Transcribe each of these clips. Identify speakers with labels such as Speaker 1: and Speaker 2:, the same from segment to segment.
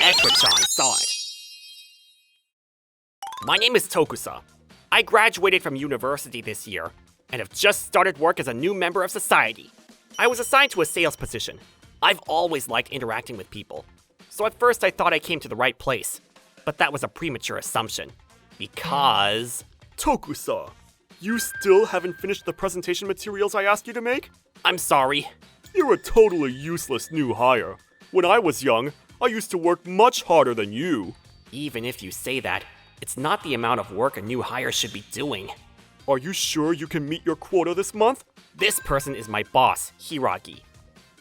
Speaker 1: Etra saw it. My name is Tokusa. I graduated from university this year and have just started work as a new member of society. I was assigned to a sales position. I've always liked interacting with people. So at first I thought I came to the right place. But that was a premature assumption. Because...
Speaker 2: Tokusa, you still haven't finished the presentation materials I asked you to make?
Speaker 1: I'm sorry.
Speaker 2: You're a totally useless new hire. When I was young, I used to work much harder than you.
Speaker 1: Even if you say that, it's not the amount of work a new hire should be doing.
Speaker 2: Are you sure you can meet your quota this month?
Speaker 1: This person is my boss, Hiragi.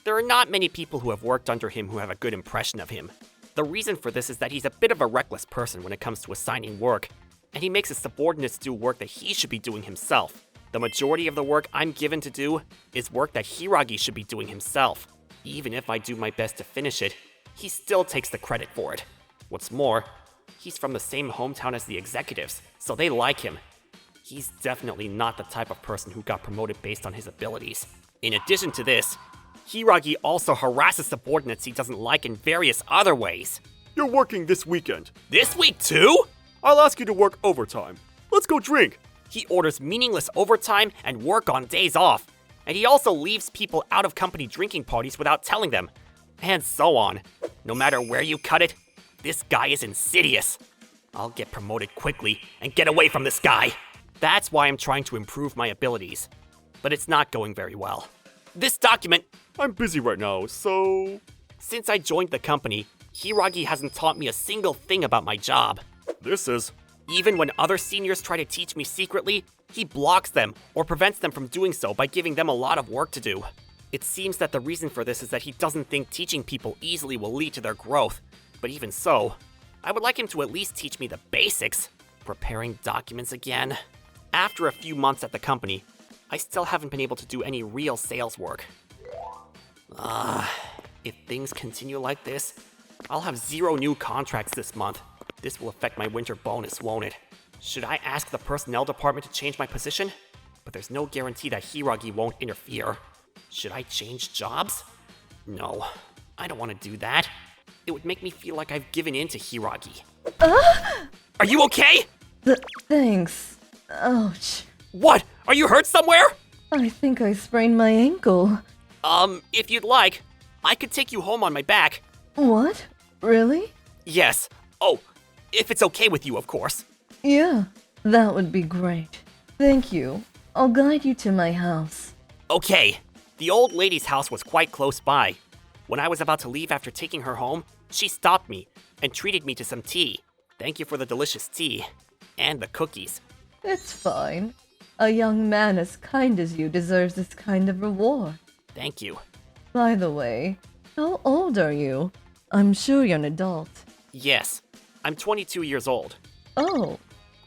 Speaker 1: There are not many people who have worked under him who have a good impression of him. The reason for this is that he's a bit of a reckless person when it comes to assigning work, and he makes his subordinates do work that he should be doing himself. The majority of the work I'm given to do is work that Hiragi should be doing himself. Even if I do my best to finish it, he still takes the credit for it. What's more, he's from the same hometown as the executives, so they like him. He's definitely not the type of person who got promoted based on his abilities. In addition to this, Hiragi also harasses subordinates he doesn't like in various other ways.
Speaker 2: You're working this weekend.
Speaker 1: This week too?
Speaker 2: I'll ask you to work overtime. Let's go drink.
Speaker 1: He orders meaningless overtime and work on days off. And he also leaves people out of company drinking parties without telling them. And so on. No matter where you cut it, this guy is insidious. I'll get promoted quickly and get away from this guy. That's why I'm trying to improve my abilities. But it's not going very well. This document...
Speaker 2: I'm busy right now, so...
Speaker 1: Since I joined the company, Hiragi hasn't taught me a single thing about my job.
Speaker 2: This is...
Speaker 1: Even when other seniors try to teach me secretly, he blocks them or prevents them from doing so by giving them a lot of work to do. It seems that the reason for this is that he doesn't think teaching people easily will lead to their growth. But even so, I would like him to at least teach me the basics. Preparing documents again. After a few months at the company, I still haven't been able to do any real sales work. If things continue like this, I'll have 0 new contracts this month. This will affect my winter bonus, won't it? Should I ask the personnel department to change my position? But there's no guarantee that Hiragi won't interfere. Should I change jobs? No, I don't want to do that. It would make me feel like I've given in to Hiragi. Are you okay?
Speaker 3: Thanks. Ouch.
Speaker 1: What? Are you hurt somewhere?
Speaker 3: I think I sprained my ankle.
Speaker 1: If you'd like, I could take you home on my back.
Speaker 3: What? Really?
Speaker 1: Yes. Oh, if it's okay with you, of course.
Speaker 3: Yeah, that would be great. Thank you. I'll guide you to my house.
Speaker 1: Okay. The old lady's house was quite close by. When I was about to leave after taking her home, she stopped me and treated me to some tea. Thank you for the delicious tea. And the cookies.
Speaker 3: It's fine. A young man as kind as you deserves this kind of reward.
Speaker 1: Thank you.
Speaker 3: By the way, how old are you? I'm sure you're an adult.
Speaker 1: Yes, I'm 22 years old.
Speaker 3: Oh,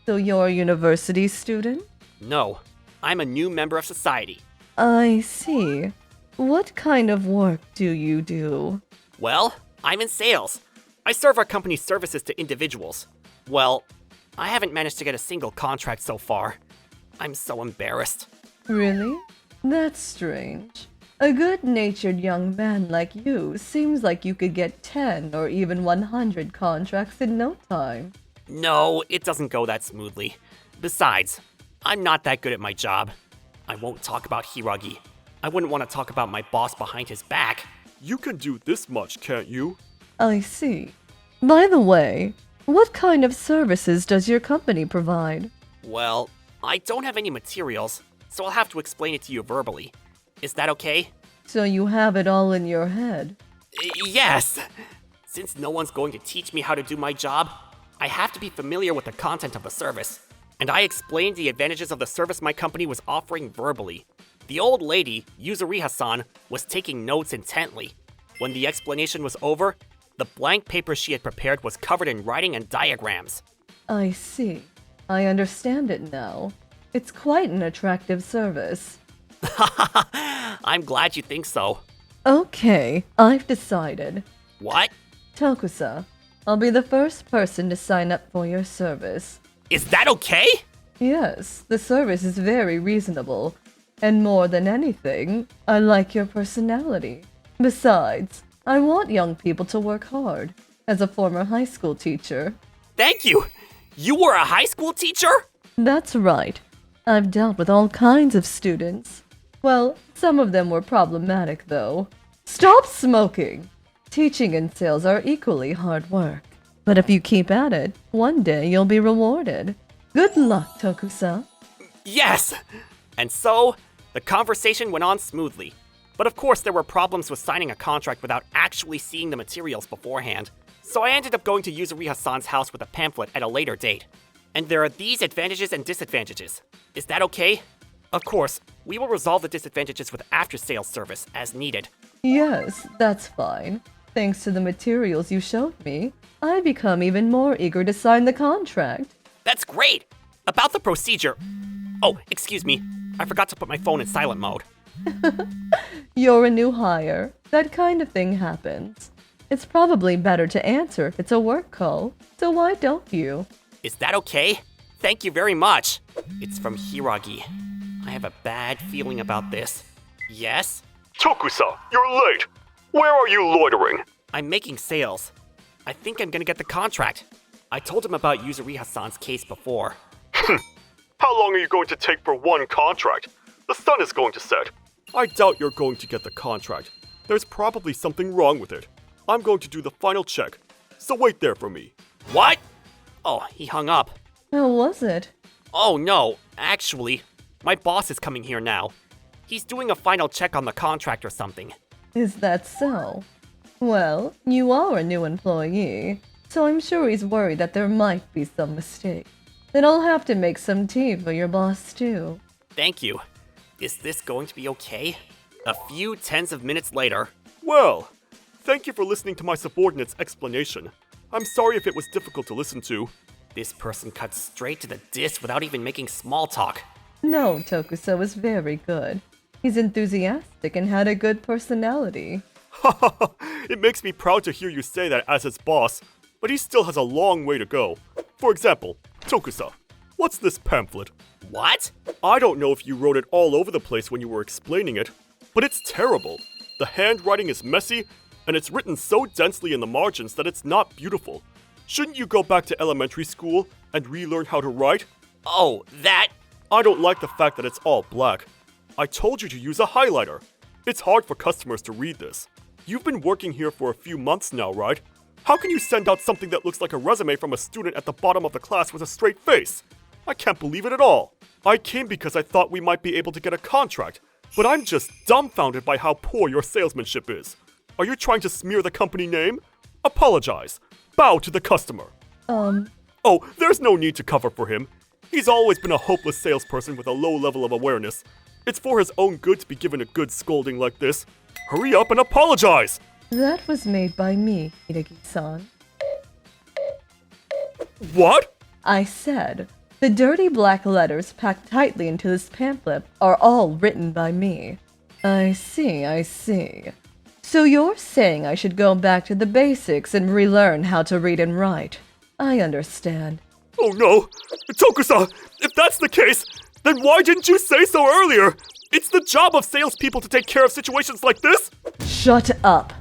Speaker 3: so you're a university student?
Speaker 1: No, I'm a new member of society.
Speaker 3: I see. What kind of work do you do?
Speaker 1: Well, I'm in sales. I serve our company's services to individuals. Well, I haven't managed to get a single contract so far. I'm so embarrassed.
Speaker 3: Really? That's strange. A good-natured young man like you seems like you could get 10 or even 100 contracts in no time.
Speaker 1: No, it doesn't go that smoothly. Besides, I'm not that good at my job. I won't talk about Hiragi. I wouldn't want to talk about my boss behind his back.
Speaker 2: You can do this much, can't you?
Speaker 3: I see. By the way, what kind of services does your company provide?
Speaker 1: Well, I don't have any materials, so I'll have to explain it to you verbally. Is that okay?
Speaker 3: So you have it all in your head?
Speaker 1: Yes! Since no one's going to teach me how to do my job, I have to be familiar with the content of the service. And I explained the advantages of the service my company was offering verbally. The old lady, Yuzuriha-san, was taking notes intently. When the explanation was over, the blank paper she had prepared was covered in writing and diagrams.
Speaker 3: I see. I understand it now. It's quite an attractive service.
Speaker 1: I'm glad you think so.
Speaker 3: Okay, I've decided.
Speaker 1: What?
Speaker 3: Tokusa, I'll be the first person to sign up for your service.
Speaker 1: Is that okay?
Speaker 3: Yes, the service is very reasonable. And more than anything, I like your personality. Besides, I want young people to work hard. as a former high school teacher.
Speaker 1: Thank you! You were a high school teacher?
Speaker 3: That's right. I've dealt with all kinds of students. Well, some of them were problematic, though. Stop smoking! Teaching and sales are equally hard work. But if you keep at it, one day you'll be rewarded. Good luck, Tokusa.
Speaker 1: Yes! And so, the conversation went on smoothly. But of course, there were problems with signing a contract without actually seeing the materials beforehand. So I ended up going to Yuzuri-Hasan's house with a pamphlet at a later date. And there are these advantages and disadvantages. Is that okay? Of course, we will resolve the disadvantages with after-sales service as needed.
Speaker 3: Yes, that's fine. Thanks to the materials you showed me, I become even more eager to sign the contract.
Speaker 1: That's great! About the procedure... Oh, excuse me. I forgot to put my phone in silent mode.
Speaker 3: You're a new hire. That kind of thing happens. It's probably better to answer if it's a work call, so why don't you?
Speaker 1: Is that okay? Thank you very much. It's from Hiragi. I have a bad feeling about this. Yes?
Speaker 2: Tokusa, you're late. Where are you loitering?
Speaker 1: I'm making sales. I think I'm gonna get the contract. I told him about Yuzuri-Hasan's case before.
Speaker 2: How long are you going to take for one contract? The sun is going to set. I doubt you're going to get the contract. There's probably something wrong with it. I'm going to do the final check, so wait there for me.
Speaker 1: What? Oh, he hung up.
Speaker 3: How was it?
Speaker 1: Oh no, actually, my boss is coming here now. He's doing a final check on the contract or something.
Speaker 3: Is that so? Well, you are a new employee, so I'm sure he's worried that there might be some mistake. Then I'll have to make some tea for your boss too.
Speaker 1: Thank you. Is this going to be okay? A few tens of minutes later.
Speaker 2: Well, thank you for listening to my subordinate's explanation. I'm sorry if it was difficult to listen to.
Speaker 1: This person cut straight to the diss without even making small talk.
Speaker 3: No, Tokusa was very good. He's enthusiastic and had a good personality.
Speaker 2: It makes me proud to hear you say that as his boss, but he still has a long way to go. For example, Tokusa, what's this pamphlet?
Speaker 1: What?
Speaker 2: I don't know if you wrote it all over the place when you were explaining it, but it's terrible. The handwriting is messy, and it's written so densely in the margins that it's not beautiful. Shouldn't you go back to elementary school and relearn how to write?
Speaker 1: Oh, that...
Speaker 2: I don't like the fact that it's all black. I told you to use a highlighter. It's hard for customers to read this. You've been working here for a few months now, right? How can you send out something that looks like a resume from a student at the bottom of the class with a straight face? I can't believe it at all. I came because I thought we might be able to get a contract, but I'm just dumbfounded by how poor your salesmanship is. Are you trying to smear the company name? Apologize. Bow to the customer. Oh, there's no need to cover for him. He's always been a hopeless salesperson with a low level of awareness. It's for his own good to be given a good scolding like this. Hurry up and apologize!
Speaker 3: That was made by me, Hiragi-san.
Speaker 2: What?
Speaker 3: I said, the dirty black letters packed tightly into this pamphlet are all written by me. I see. So you're saying I should go back to the basics and relearn how to read and write. I understand.
Speaker 2: Oh no! Tokusa, if that's the case, then why didn't you say so earlier? It's the job of salespeople to take care of situations like this!
Speaker 3: Shut up.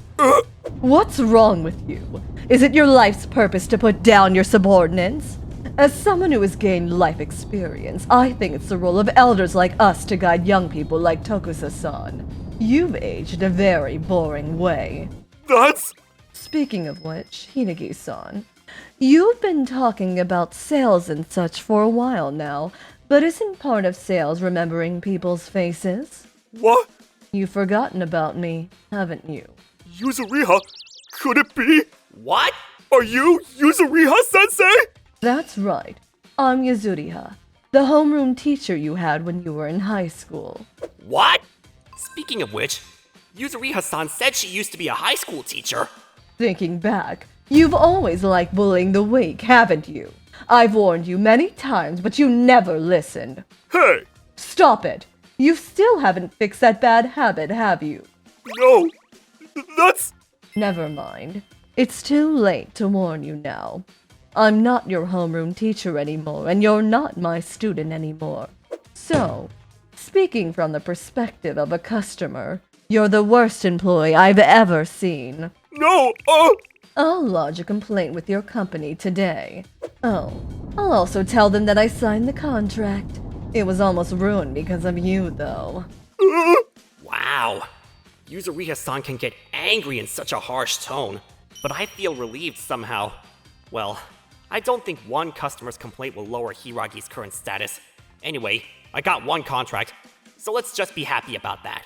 Speaker 3: What's wrong with you? Is it your life's purpose to put down your subordinates? As someone who has gained life experience, I think it's the role of elders like us to guide young people like Tokusa-san. You've aged in a very boring way.
Speaker 2: That's...
Speaker 3: Speaking of which, Hinagi-san, you've been talking about sales and such for a while now, but isn't part of sales remembering people's faces?
Speaker 2: What?
Speaker 3: You've forgotten about me, haven't you?
Speaker 2: Yuzuriha? Could it be?
Speaker 1: What?
Speaker 2: Are you Yuzuriha-sensei?
Speaker 3: That's right. I'm Yuzuriha, the homeroom teacher you had when you were in high school.
Speaker 1: What? Speaking of which, Yuzuri-Hasan said she used to be a high school teacher.
Speaker 3: Thinking back, you've always liked bullying the weak, haven't you? I've warned you many times, but you never listened.
Speaker 2: Hey!
Speaker 3: Stop it! You still haven't fixed that bad habit, have you?
Speaker 2: No! That's...
Speaker 3: Never mind. It's too late to warn you now. I'm not your homeroom teacher anymore, and you're not my student anymore. So, speaking from the perspective of a customer, you're the worst employee I've ever seen.
Speaker 2: No!
Speaker 3: I'll lodge a complaint with your company today. Oh, I'll also tell them that I signed the contract. It was almost ruined because of you, though.
Speaker 1: Wow. Yuzuriha-san can get angry in such a harsh tone, but I feel relieved somehow. Well, I don't think one customer's complaint will lower Hiragi's current status. Anyway, I got one contract, so let's just be happy about that.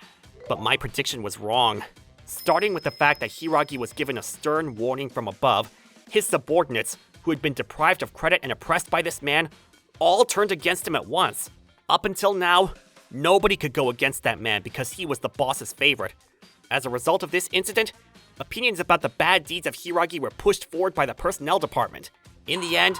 Speaker 1: But my prediction was wrong. Starting with the fact that Hiragi was given a stern warning from above, his subordinates, who had been deprived of credit and oppressed by this man, all turned against him at once. Up until now, nobody could go against that man because he was the boss's favorite. As a result of this incident, opinions about the bad deeds of Hiragi were pushed forward by the personnel department. In the end,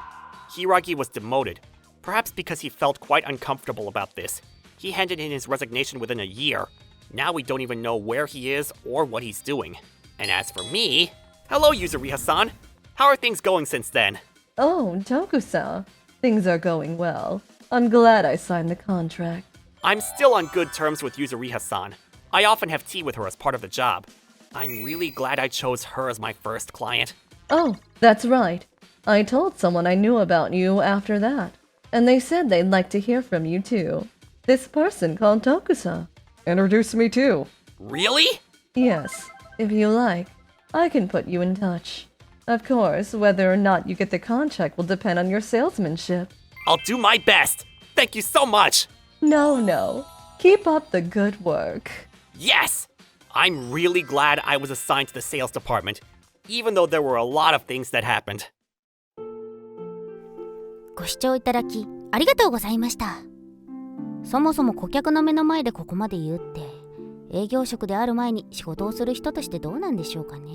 Speaker 1: Hiragi was demoted, perhaps because he felt quite uncomfortable about this. He handed in his resignation within a year. Now we don't even know where he is or what he's doing. And as for me, hello Yuzuriha-san. How are things going since then?
Speaker 3: Oh, Toku-san. Things are going well. I'm glad I signed the contract.
Speaker 1: I'm still on good terms with Yuzuriha-san. I often have tea with her as part of the job. I'm really glad I chose her as my first client.
Speaker 3: Oh, that's right. I told someone I knew about you after that, and they said they'd like to hear from you too. This person called Toku-san introduced me too.
Speaker 1: Really?
Speaker 3: Yes, if you like, I can put you in touch. Of course, whether or not you get the contract will depend on your salesmanship.
Speaker 1: I'll do my best. Thank you so much.
Speaker 3: No. Keep up the good work.
Speaker 1: Yes! I'm really glad I was assigned to the sales department, even though there were a lot of things that happened.
Speaker 4: ご視聴いただきありがとうございました。そもそも顧客の目の前でここまで言うって営業職である前に仕事をする人としてどうなんでしょうかね。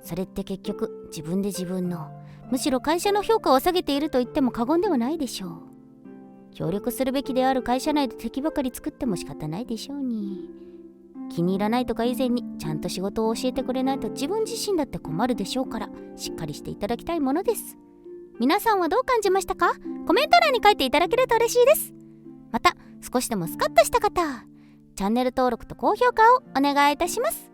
Speaker 4: それって結局自分で自分のむしろ会社の評価を下げていると言っても過言ではないでしょう。協力するべきである会社内で敵ばかり作っても仕方ないでしょうに。気に入らないとか以前にちゃんと仕事を教えてくれないと自分自身だって困るでしょうからしっかりしていただきたいものです。皆さんはどう感じましたか？コメント欄に書いていただけると嬉しいです。また少しでもスカッとした方、チャンネル登録と高評価をお願いいたします。